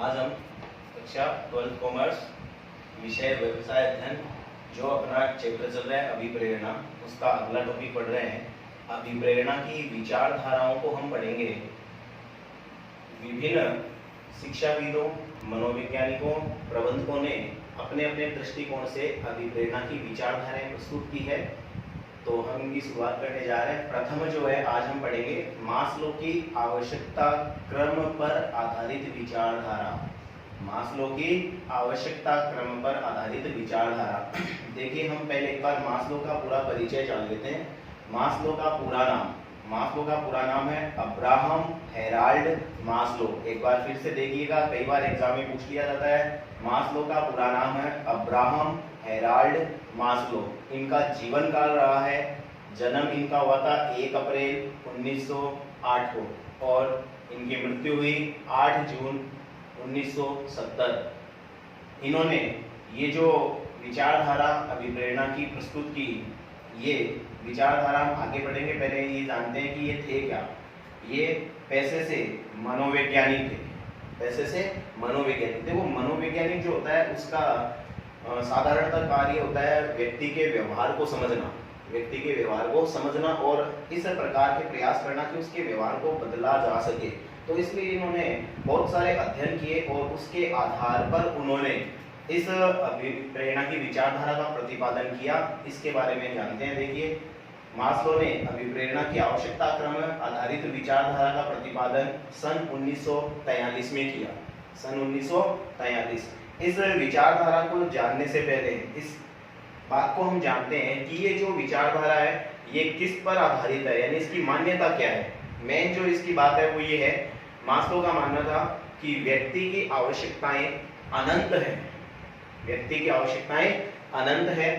आज हम कक्षा 12 कॉमर्स विषय व्यवसाय अध्ययन जो अपना चैप्टर चल रहा है अभिप्रेरणा, उसका अगला टॉपिक पढ़ रहे हैं। अभिप्रेरणा की विचारधाराओं को हम पढ़ेंगे। विभिन्न शिक्षाविदों, मनोवैज्ञानिकों, प्रबंधकों ने अपने अपने दृष्टिकोण से अभिप्रेरणा की विचारधाराएं प्रस्तुत की है। तो हम इनकी शुरुआत करने जा रहे हैं। प्रथम जो है आज हम पढ़ेंगे मास्लो की आवश्यकता क्रम पर आधारित विचारधारा। मास्लो की आवश्यकता क्रम पर आधारित विचारधारा। देखिए, हम पहले एक बार मास्लो का पूरा परिचय जान लेते हैं। मास्लो का पूरा नाम है अब्राहम हेराल्ड मास्लो। एक बार फिर से देखिएगा, कई बार एग्जाम में पूछ लिया जाता है। मास्लो का पूरा नाम है अब्राहम हेराल्ड मास्लो। इनका जीवन काल रहा है, जन्म इनका हुआ था 1 अप्रैल 1908 को और इनकी मृत्यु हुई 8 जून 1970। इन्होंने ये जो विचारधारा अभिप्रेरणा की प्रस्तुत की, ये विचारधारा हम आगे बढ़ेंगे। पहले ये जानते हैं कि ये थे क्या। ये पैसे से मनोवैज्ञानिक थे। देखो, मनोवैज्ञानिक जो होता है उसका साधारणतः कार्य होता है व्यक्ति के व्यवहार को समझना और इस प्रकार के प्रयास करना कि उसके व्यवहार को बदला जा सके। तो इसलिए इन्होंने बहुत सारे अध्ययन किए और उसके आधार पर उन्होंने इस अभिप्रेरणा की विचारधारा का प्रतिपादन किया। इसके बारे में जानते हैं। देखिए, मास्लो ने अभिप्रेरणा की आवश्यकता क्रम आधारित विचारधारा का प्रतिपादन सन 1943 में किया। सन 1943। इस विचारधारा को जानने से पहले इस बात को हम जानते हैं कि ये जो विचारधारा है ये किस पर आधारित है, यानी इसकी मान्यता क्या है। मेन जो इसकी बात है वो ये है, मास्लो का मानना था कि व्यक्ति की आवश्यकताएं अनंत है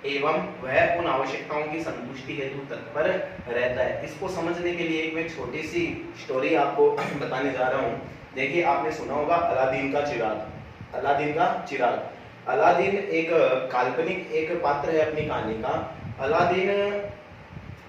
एवं वह उन आवश्यकताओं की संतुष्टि हेतु तत्पर रहता है। इसको समझने के लिए एक मैं छोटी सी स्टोरी आपको बताने जा रहा हूँ। देखिए, आपने सुना होगा अलादीन का चिराग। अलादीन एक काल्पनिक एक पात्र है अपनी कहानी का। अलादीन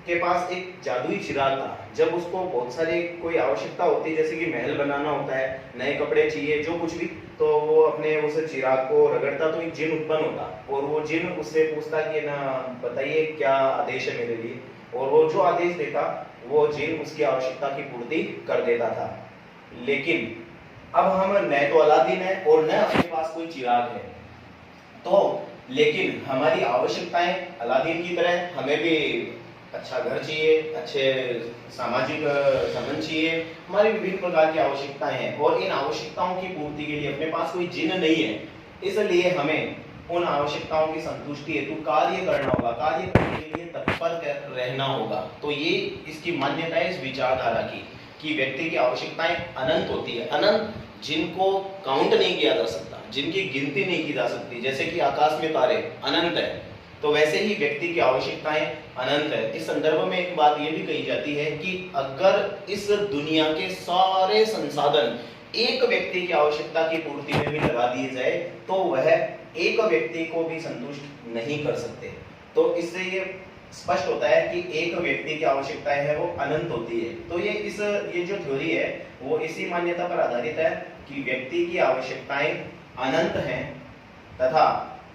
के पास एक जादुई चिराग था। जब उसको बहुत सारी कोई आवश्यकता होती है, जैसे कि महल बनाना होता है, नए कपड़े चाहिए, जो कुछ भी, तो वो अपने उस चिराग को रगड़ता तो एक जिन उत्पन्न होता और वो जिन उससे पूछता कि ना बताइए क्या आदेश है मेरे लिए, और वो जो आदेश देता वो जिन उसकी आवश्यकता की पूर्ति कर देता था। लेकिन अब हम न तो अलादीन है और न अपने पास कोई चिराग है, तो लेकिन हमारी आवश्यकताएं अलादीन की तरह, हमें भी अच्छा घर चाहिए, अच्छे सामाजिक संबंध चाहिए, हमारी विभिन्न प्रकार की आवश्यकताएं हैं और इन आवश्यकताओं की पूर्ति के लिए अपने पास कोई जिन नहीं है। इसलिए हमें उन आवश्यकताओं की संतुष्टि हेतु कार्य करना होगा, कार्य करने के लिए तत्पर रहना होगा। तो ये इसकी मान्यता है इस विचारधारा की कि व्यक्ति की आवश्यकताएं अनंत होती है, अनंत, जिनको काउंट नहीं किया जा सकता, जिनकी गिनती नहीं की जा सकती। जैसे कि आकाश में तारे अनंत है, तो वैसे ही व्यक्ति की आवश्यकताएं अनंत है। इस संदर्भ में एक बात यह भी कही जाती है कि अगर इस दुनिया के सारे संसाधन एक व्यक्ति की आवश्यकता की पूर्ति में भी लगा दिए जाए तो वह एक व्यक्ति को भी संतुष्ट नहीं कर सकते। तो इससे ये स्पष्ट होता है कि एक व्यक्ति की आवश्यकताएं है वो अनंत होती है। तो ये जो थ्योरी है वो इसी मान्यता पर आधारित है कि व्यक्ति की आवश्यकताएं अनंत हैं तथा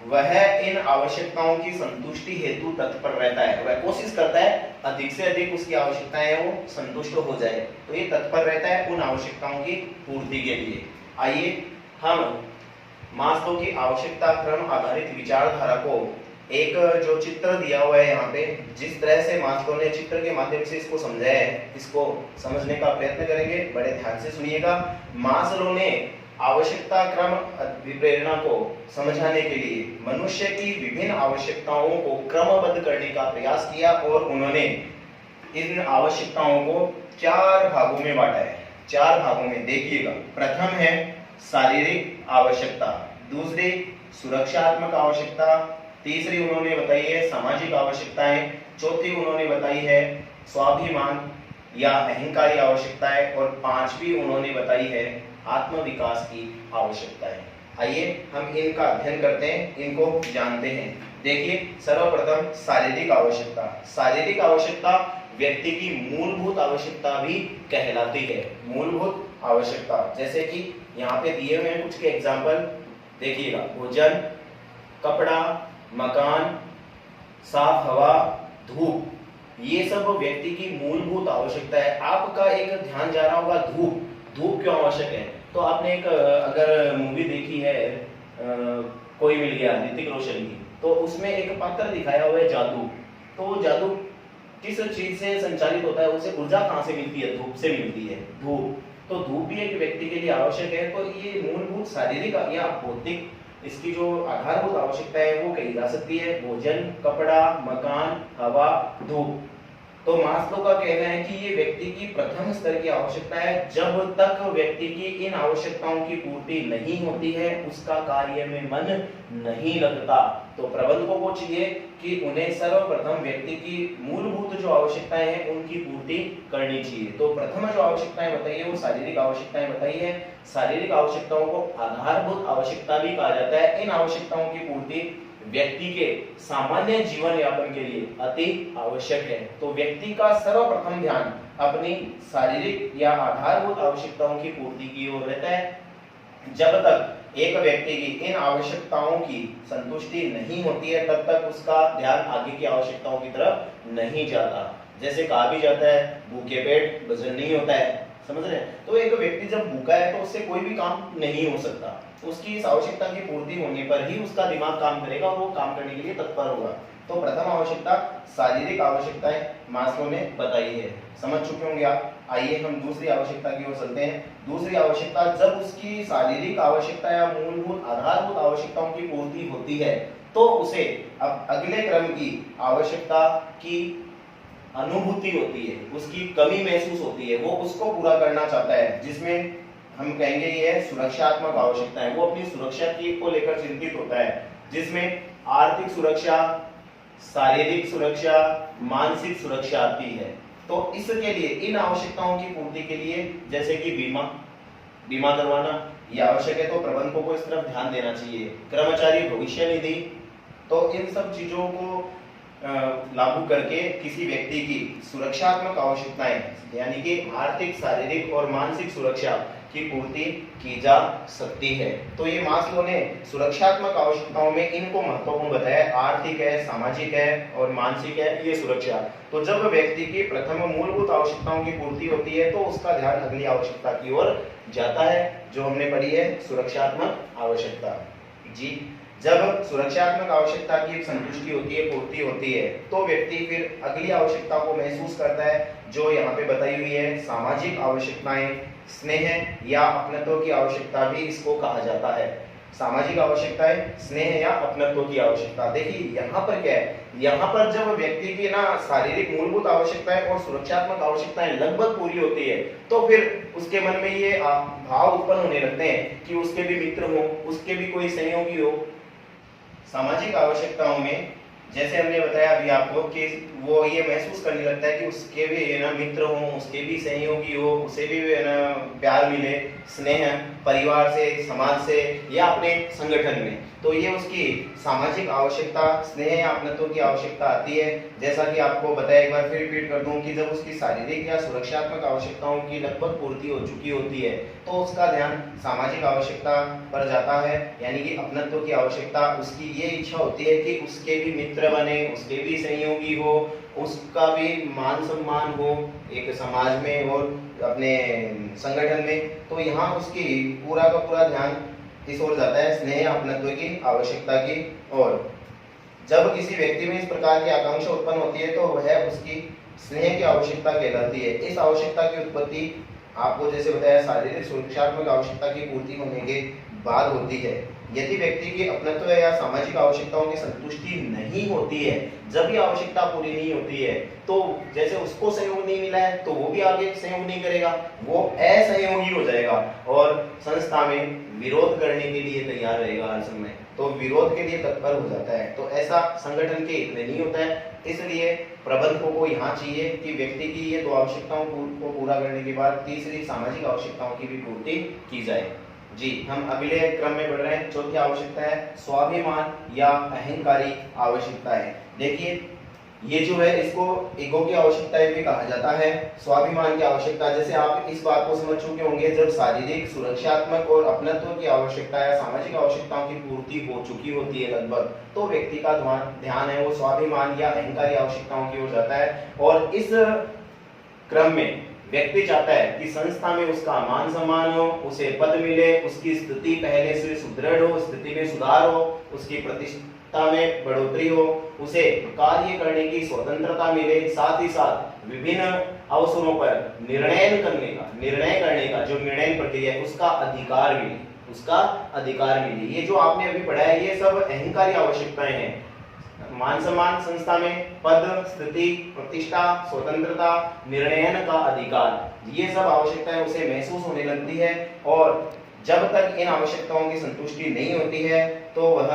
वह इन आवश्यकताओं की संतुष्टि हेतु तत्पर रहता है। वह कोशिश करता है अधिक से अधिक उसकी आवश्यकताएं वो संतुष्ट हो जाए, तो ये तत्पर रहता है उन आवश्यकताओं की पूर्ति के लिए। आइए हम मास्लो की आवश्यकता क्रम आधारित विचारधारा को एक जो चित्र दिया हुआ है यहाँ पे, जिस तरह से मास्लो ने चित्र के माध्यम से इसको समझाया है, इसको समझने का प्रयत्न करेंगे। बड़े ध्यान से सुनिएगा। मास्लो ने आवश्यकता क्रम अभिप्रेरणा को समझाने के लिए मनुष्य की विभिन्न आवश्यकताओं को क्रमबद्ध करने का प्रयास किया और उन्होंने इन आवश्यकताओं को 4 भागों में बांटा है। 4 भागों में देखिएगा। प्रथम है शारीरिक आवश्यकता, दूसरी सुरक्षात्मक आवश्यकता, तीसरी उन्होंने बताई है सामाजिक आवश्यकताएं, चौथी उन्होंने बताई है स्वाभिमान या अहंकारी आवश्यकताएं और पांचवी उन्होंने बताई है आत्मविकास की आवश्यकता है। आइए हम इनका अध्ययन करते हैं, इनको जानते हैं। देखिए, सर्वप्रथम शारीरिक आवश्यकता। शारीरिक आवश्यकता व्यक्ति की मूलभूत आवश्यकता भी कहलाती है। मूलभूत आवश्यकता। जैसे कि यहाँ पे दिए हुए हैं कुछ के एग्जाम्पल, देखिएगा, भोजन, कपड़ा, मकान, साफ हवा, धूप, ये सब व्यक्ति की मूलभूत आवश्यकता है। आपका एक ध्यान जा रहा होगा धूप, धूप क्यों आवश्यक है? तो आपने एक अगर मूवी देखी है कोई मिल गया, ऋतिक रोशन की, तो उसमें एक पात्र दिखाया हुआ है जादू। तो वो जादू किस चीज से संचालित होता है, उसे ऊर्जा कहाँ से मिलती है? धूप से मिलती है, धूप। तो धूप भी एक व्यक्ति के लिए आवश्यक है। तो ये मूलभूत शारीरिक या भौतिक इसकी जो आधारभूत आवश्यकता है वो कही जा सकती है, भोजन, कपड़ा, मकान, हवा, धूप। तो मास्लो का कहना है कि ये व्यक्ति की प्रथम स्तर की आवश्यकता है। जब तक व्यक्ति की इन आवश्यकताओं की पूर्ति नहीं होती है उसका कार्य में मन नहीं लगता। तो प्रबंधकों को चाहिए कि उन्हें सर्वप्रथम व्यक्ति की मूलभूत जो आवश्यकताएं हैं उनकी पूर्ति करनी चाहिए। तो प्रथम जो आवश्यकताएं बताई है वो शारीरिक आवश्यकताएं बताई है। शारीरिक आवश्यकताओं को आधारभूत आवश्यकता भी कहा जाता है। इन आवश्यकताओं की पूर्ति व्यक्ति के सामान्य जीवन यापन के लिए अति आवश्यक है। तो व्यक्ति का सर्वप्रथम ध्यान अपनी शारीरिक या आधारभूत आवश्यकताओं की पूर्ति की ओर रहता है। जब तक एक व्यक्ति की इन आवश्यकताओं की संतुष्टि नहीं होती है तब तक उसका ध्यान आगे की आवश्यकताओं की तरफ नहीं जाता। जैसे कहा भी जाता है भूखे पेट वजन नहीं होता है, समझ रहे हैं? तो एक व्यक्ति जब भूखा है तो उससे कोई भी काम नहीं हो सकता। उसकी इस आवश्यकता की पूर्ति होने पर ही उसका दिमाग काम करेगा और वो काम करने के लिए तत्पर होगा। तो प्रथम आवश्यकता शारीरिक आवश्यकताएं मास्लो ने बताई है, समझ चुके होंगे आप। आइए हम दूसरी आवश्यकता की ओर चलते हैं। दूसरी आवश्यकता, जब उसकी शारीरिक आवश्यकता या मूलभूत आधारभूत आवश्यकताओं की पूर्ति होती है तो उसे अब अगले क्रम की आवश्यकता की अनुभूति होती है, उसकी कमी महसूस होती है, वो उसको पूरा करना चाहता है, जिसमें हम कहेंगे ये है सुरक्षात्मक आवश्यकताएं। वो अपनी सुरक्षा की को लेकर चिंतित होता है, जिसमें आर्थिक सुरक्षा, शारीरिक सुरक्षा, मानसिक सुरक्षा आती है। तो इसके लिए इन आवश्यकताओं की पूर्ति के लिए जैसे कि बीमा करवाना ये आवश्यक है। तो प्रबंधकों को इस तरफ ध्यान देना चाहिए। कर्मचारी भविष्य निधि, तो इन सब चीजों को लागू करके किसी व्यक्ति की सुरक्षात्मक आवश्यकताएं यानी कि आर्थिक, शारीरिक और मानसिक सुरक्षा की पूर्ति की जा सकती है। तो ये मास्लो ने सुरक्षात्मक आवश्यकताओं में इनको महत्वपूर्ण बताया, आर्थिक है, सामाजिक है और मानसिक है ये सुरक्षा। तो जब व्यक्ति की प्रथम मूलभूत आवश्यकताओं की पूर्ति होती है तो उसका ध्यान अगली आवश्यकता की ओर जाता है जो हमने पढ़ी है सुरक्षात्मक आवश्यकता। जी, जब सुरक्षात्मक आवश्यकता की संतुष्टि होती है, पूर्ति होती है, तो व्यक्ति फिर अगली आवश्यकता को महसूस करता है जो यहाँ पे बताई हुई है सामाजिक आवश्यकताएं, स्नेह या अपनत्व की आवश्यकता भी इसको कहा जाता है। सामाजिक आवश्यकताएं, स्नेह या अपनत्व की आवश्यकता। देखिए यहाँ पर क्या है, यहाँ पर जब व्यक्ति की ना शारीरिक मूलभूत आवश्यकताएं और सुरक्षात्मक आवश्यकताएं लगभग पूरी होती है तो फिर उसके मन में ये भाव उत्पन्न होने लगते हैं कि उसके भी मित्र हो, उसके भी कोई सहयोगी हो। सामाजिक आवश्यकताओं में जैसे हमने बताया अभी आपको कि वो ये महसूस करने लगता है कि उसके भी ना मित्र हो, उसके भी सहयोगी हो, उसे भी ना प्यार मिले, स्नेह परिवार से, समाज से या अपने संगठन में। तो ये उसकी सामाजिक आवश्यकता, स्नेह या अपनत्व की आवश्यकता आती है। जैसा कि आपको बताया, एक बार फिर रिपीट कर दूं कि जब उसकी शारीरिक या सुरक्षात्मक आवश्यकताओं की लगभग पूर्ति हो चुकी होती है तो उसका ध्यान सामाजिक आवश्यकता पर जाता है, यानी कि अपनत्व की आवश्यकता। उसकी ये इच्छा होती है कि उसके भी मित्र बने, उसके भी सहयोगी हो, उसका भी मान सम्मान हो एक समाज में और अपने संगठन में। तो यहाँ उसकी पूरा का पूरा ध्यान इस ओर जाता है, स्नेह अपनत्व की आवश्यकता की। और जब किसी व्यक्ति में इस प्रकार की आकांक्षा उत्पन्न होती है तो वह उसकी स्नेह की आवश्यकता कहलाती है। इस आवश्यकता की उत्पत्ति आपको जैसे बताया शारीरिक सुरक्षात्मक आवश्यकता की पूर्ति होने के बाद होती है। यदि व्यक्ति की अपनत्व या सामाजिक आवश्यकताओं की संतुष्टि नहीं होती है, जब ये आवश्यकता पूरी नहीं होती है तो जैसे उसको सहयोग नहीं मिला है तो वो भी आगे सहयोग नहीं करेगा, वो असहयोगी हो जाएगा और संस्था में विरोध करने के लिए तैयार रहेगा हर समय, तो विरोध के लिए तत्पर हो जाता है। तो ऐसा संगठन के हित में नहीं होता है। इसलिए प्रबंधकों को यहाँ चाहिए कि व्यक्ति की ये दो आवश्यकताओं को पूरा करने के बाद तीसरी सामाजिक आवश्यकताओं की भी पूर्ति की जाए। जी, हम अगले क्रम में बढ़ रहे हैं। चौथी आवश्यकता है स्वाभिमान या अहंकारी आवश्यकता है। देखिए ये जो है इसको ईगो की आवश्यकताएं भी कहा जाता है, स्वाभिमान की आवश्यकता। जैसे आप इस बात को समझ चुके होंगे, जब शारीरिक सुरक्षात्मक और अपनत्व की आवश्यकता या सामाजिक आवश्यकताओं की पूर्ति हो चुकी होती है लगभग, तो व्यक्ति का ध्यान है वो स्वाभिमान या अहंकारी आवश्यकताओं की ओर जाता है। और इस क्रम में व्यक्ति चाहता है कि संस्था में उसका मान सम्मान हो, उसे पद मिले, उसकी स्थिति पहले से सुदृढ़ हो, स्थिति में सुधार हो, उसकी प्रतिष्ठा में बढ़ोतरी हो, उसे कार्य करने की स्वतंत्रता मिले, साथ ही साथ विभिन्न अवसरों पर निर्णय करने का जो निर्णय प्रक्रिया है उसका अधिकार मिले। ये जो आपने अभी पढ़ा है ये सब अहंकारी आवश्यकताएं हैं। मान सम्मान संस्था में, पद, स्थिति, प्रतिष्ठा, स्वतंत्रता, निर्णयन का अधिकार, ये सब आवश्यकताएं उसे महसूस होने लगती है। और जब तक इन आवश्यकताओं की संतुष्टि नहीं होती है तो वह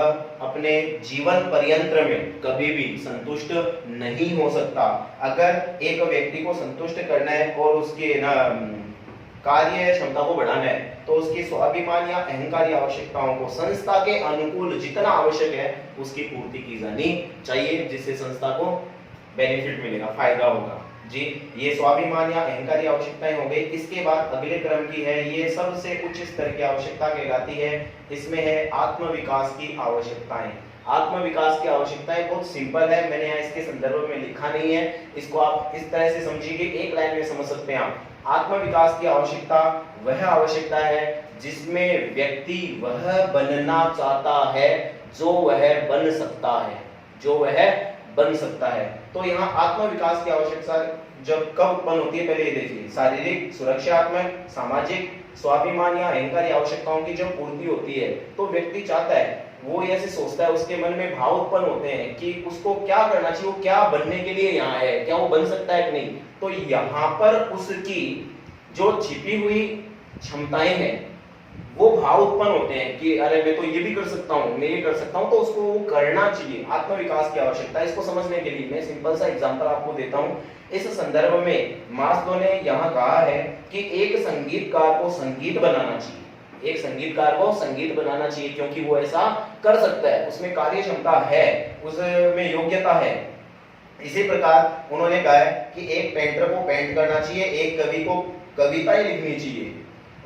अपने जीवन पर्यंत में कभी भी संतुष्ट नहीं हो सकता। अगर एक व्यक्ति को संतुष्ट करना है और उसके कार्य क्षमता को बढ़ाना है तो उसकी स्वाभिमान या अहंकारी आवश्यकताओं को संस्था के अनुकूल जितना आवश्यक है उसकी पूर्ति की जानी चाहिए, जिससे संस्था को बेनिफिट मिलेगा, फायदा होगा। जी, ये स्वाभिमान या अहंकारी आवश्यकताएं हो गई। इसके बाद अगले क्रम की है, ये सबसे उच्च स्तर की आवश्यकता कहलाती है। इसमें है आत्मविकास की आवश्यकताएं। आत्मविकास की आवश्यकताएं बहुत सिंपल है, मैंने यहाँ इसके संदर्भ में लिखा नहीं है, इसको आप इस तरह से समझिए, एक लाइन में समझ सकते हैं आप। आत्मविकास की आवश्यकता वह आवश्यकता है जिसमें व्यक्ति वह बनना चाहता है जो वह बन सकता है। तो यहाँ आत्मविकास की आवश्यकता जब कब उत्पन्न होती है, पहले ये देखिए, शारीरिक सुरक्षात्मक, सामाजिक, स्वाभिमान या अहंकारी आवश्यकताओं की जब पूर्ति होती है तो व्यक्ति चाहता है, वो ऐसे सोचता है, उसके मन में भाव उत्पन्न होते हैं कि उसको क्या करना चाहिए, वो क्या बनने के लिए यहाँ है, क्या वो बन सकता है कि नहीं। तो यहाँ पर उसकी जो छिपी हुई क्षमताएं हैं वो भाव उत्पन्न होते हैं कि अरे मैं तो ये भी कर सकता हूँ, मैं ये कर सकता हूँ, तो उसको वो करना चाहिए। आत्मविकास की आवश्यकता है। इसको समझने के लिए मैं सिंपल सा एग्जांपल आपको देता हूँ। इस संदर्भ में मास्लो ने यहाँ कहा है कि एक संगीतकार को संगीत बनाना चाहिए क्योंकि वो ऐसा कर सकता है, उसमें कार्य क्षमता है, उसमें योग्यता है। इसी प्रकार उन्होंने कहा है कि एक पेंटर को पेंट करना चाहिए, एक कवि को कविताएं लिखनी चाहिए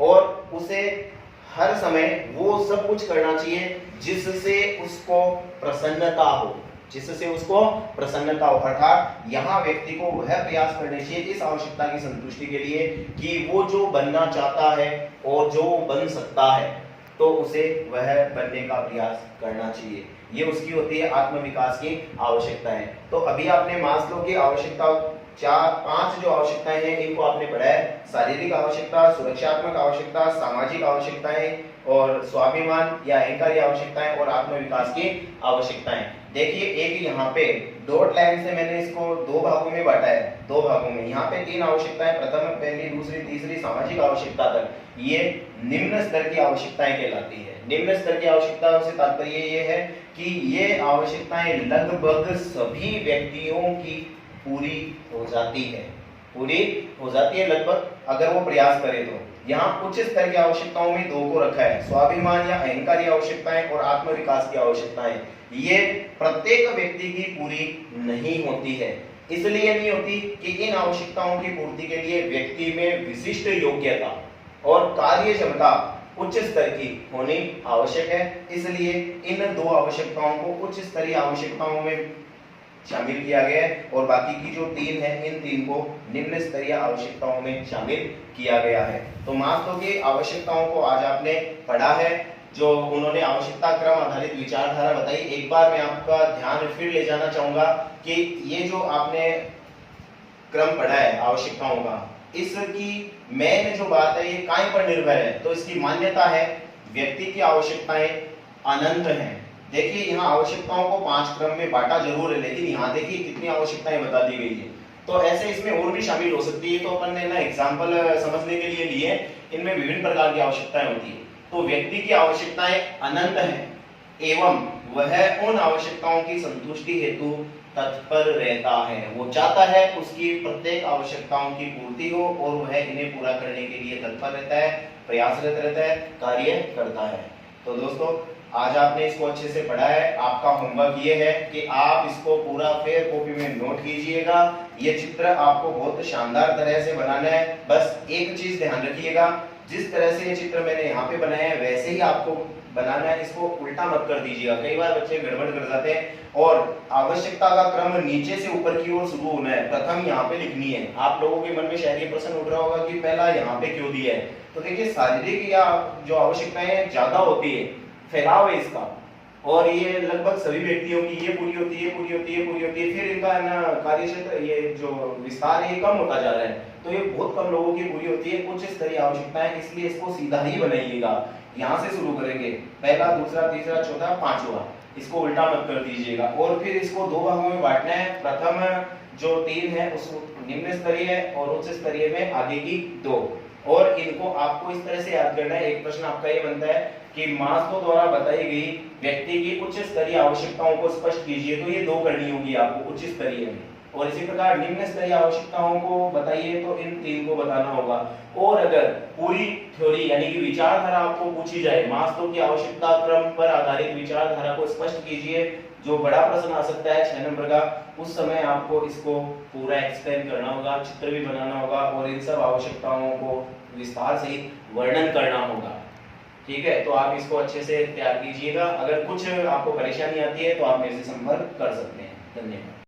और उसे हर समय वो सब कुछ करना चाहिए जिससे उसको प्रसन्नता हो। अर्थात यहाँ व्यक्ति को वह प्रयास करने चाहिए इस आवश्यकता की संतुष्टि के लिए कि वो जो बनना चाहता है और जो बन सकता है तो उसे वह बनने का प्रयास करना चाहिए। ये उसकी होती है आत्मविकास की आवश्यकताएं। तो अभी आपने मास्लो की आवश्यकता 4-5 जो आवश्यकताएं हैं इनको आपने पढ़ा है। शारीरिक आवश्यकता, सुरक्षात्मक आवश्यकता, सामाजिक आवश्यकताएं और स्वाभिमान या अहंकारी आवश्यकताएं और आत्मविकास की आवश्यकताएं। देखिए एक यहाँ पे डॉट लाइन से मैंने इसको 2 भागों में बांटा है, 2 भागों में। यहाँ पे 3 आवश्यकताएं, प्रथम, पहली, दूसरी, तीसरी सामाजिक आवश्यकता तक, ये निम्न स्तर की आवश्यकताएं कहलाती है। निम्न स्तर की आवश्यकताओं से तात्पर्य ये है कि ये आवश्यकताएं लगभग सभी व्यक्तियों की पूरी हो जाती है लगभग, अगर वो प्रयास करे तो। यहाँ उच्च स्तर की आवश्यकताओं में 2 को रखा है, स्वाभिमान या अहंकारी आवश्यकताएं और आत्मविकास की आवश्यकताएं। ये प्रत्येक व्यक्ति की पूरी नहीं होती है। इसलिए नहीं होती कि इन आवश्यकताओं की पूर्ति के लिए व्यक्ति में विशिष्ट योग्यता और कार्य क्षमता उच्च स्तर की होनी आवश्यक है। इसलिए इन 2 आवश्यकताओं को उच्च स्तरीय आवश्यकताओं में शामिल किया गया है और बाकी की जो 3 है इन 3 को निम्न स्तरीय आवश्यकताओं में शामिल किया गया है। तो मास्लो की आवश्यकताओं को आज आपने पढ़ा है, जो उन्होंने आवश्यकता क्रम आधारित विचारधारा बताई। एक बार मैं आपका ध्यान फिर ले जाना चाहूंगा कि ये जो आपने क्रम पढ़ा है आवश्यकताओं का, इसकी मेन जो बात है ये काय पर निर्भर है। तो इसकी मान्यता है व्यक्ति की आवश्यकताएं अनंत हैं। देखिए यहाँ आवश्यकताओं को 5 क्रम में बांटा जरूर है, लेकिन यहाँ देखिए कितनी आवश्यकताएं बता दी गई है। तो ऐसे इसमें और भी शामिल हो सकती है। तो अपन ने ना एग्जांपल समझने के लिए लिए, इनमें विभिन्न प्रकार की आवश्यकताएं होती है। तो व्यक्ति की आवश्यकताएं अनंत हैं एवं वह उन आवश्यकताओं की संतुष्टि हेतु तत्पर रहता है। वो चाहता है उसकी प्रत्येक आवश्यकताओं की पूर्ति हो और वह इन्हें पूरा करने के लिए तत्पर रहता है, प्रयासरत रहता है, कार्य करता है। तो दोस्तों आज आपने इसको अच्छे से पढ़ा है। आपका होमवर्क ये है कि आप इसको पूरा फेयर कॉपी में नोट कीजिएगा। ये चित्र आपको बहुत शानदार तरह से बनाना है। बस एक चीज ध्यान रखिएगा, जिस तरह से ये चित्र मैंने यहाँ पे बनाया है वैसे ही आपको बनाना है, इसको उल्टा मत कर दीजिएगा। कई बार बच्चे गड़बड़ कर जाते हैं। और आवश्यकता का क्रम नीचे से ऊपर की ओर शुरू होना है, प्रथम यहाँ पे लिखनी है। आप लोगों के मन में शायद ये प्रश्न उठ रहा होगा कि पहला यहाँ पे क्यों दिया है। तो देखिए, शारीरिक या जो आवश्यकताएं ज्यादा होती है, फैलाव है इसका, और ये लगभग सभी व्यक्तियों की ये पूरी होती है, पूरी होती है, पूरी होती है, फिर इनका ना कार्य क्षेत्र, ये जो विस्तार है ये कम होता जा रहा है। तो ये बहुत कम लोगों की पूरी होती है उच्च स्तरीय आवश्यकताएं, इसलिए इसको सीधा ही बनाइएगा। यहाँ से शुरू करेंगे, पहला, दूसरा, तीसरा, चौथा, पांचवा, इसको उल्टा मत कर दीजिएगा। और फिर इसको दो भागों में बांटना है। प्रथम जो 3 है उसको निम्न स्तरीय है और उच्च स्तरीय में आगे की 2, और इनको आपको इस तरह से याद करना है। एक प्रश्न आपका ये बनता है कि मास्लो द्वारा बताई गई व्यक्ति की उच्च स्तरीय आवश्यकताओं को स्पष्ट कीजिए। तो ये 2 करनी होगी आपको उच्च स्तरीय में, और इसी प्रकार निम्न स्तरीय आवश्यकताओं को बताइए तो इन 3 को बताना होगा। और अगर पूरी थ्योरी यानी कि विचारधारा आपको पूछी जाए, मास्लो की आवश्यकता क्रम पर आधारित विचारधारा को स्पष्ट कीजिए, जो बड़ा प्रश्न आ सकता है 6 नंबर का, उस समय आपको इसको पूरा एक्सप्लेन करना होगा, चित्र भी बनाना होगा और इन सब आवश्यकताओं को विस्तार से वर्णन करना होगा। ठीक है, तो आप इसको अच्छे से तैयार कीजिएगा। अगर कुछ आपको परेशानी आती है तो आप मेरे से संपर्क कर सकते हैं। धन्यवाद।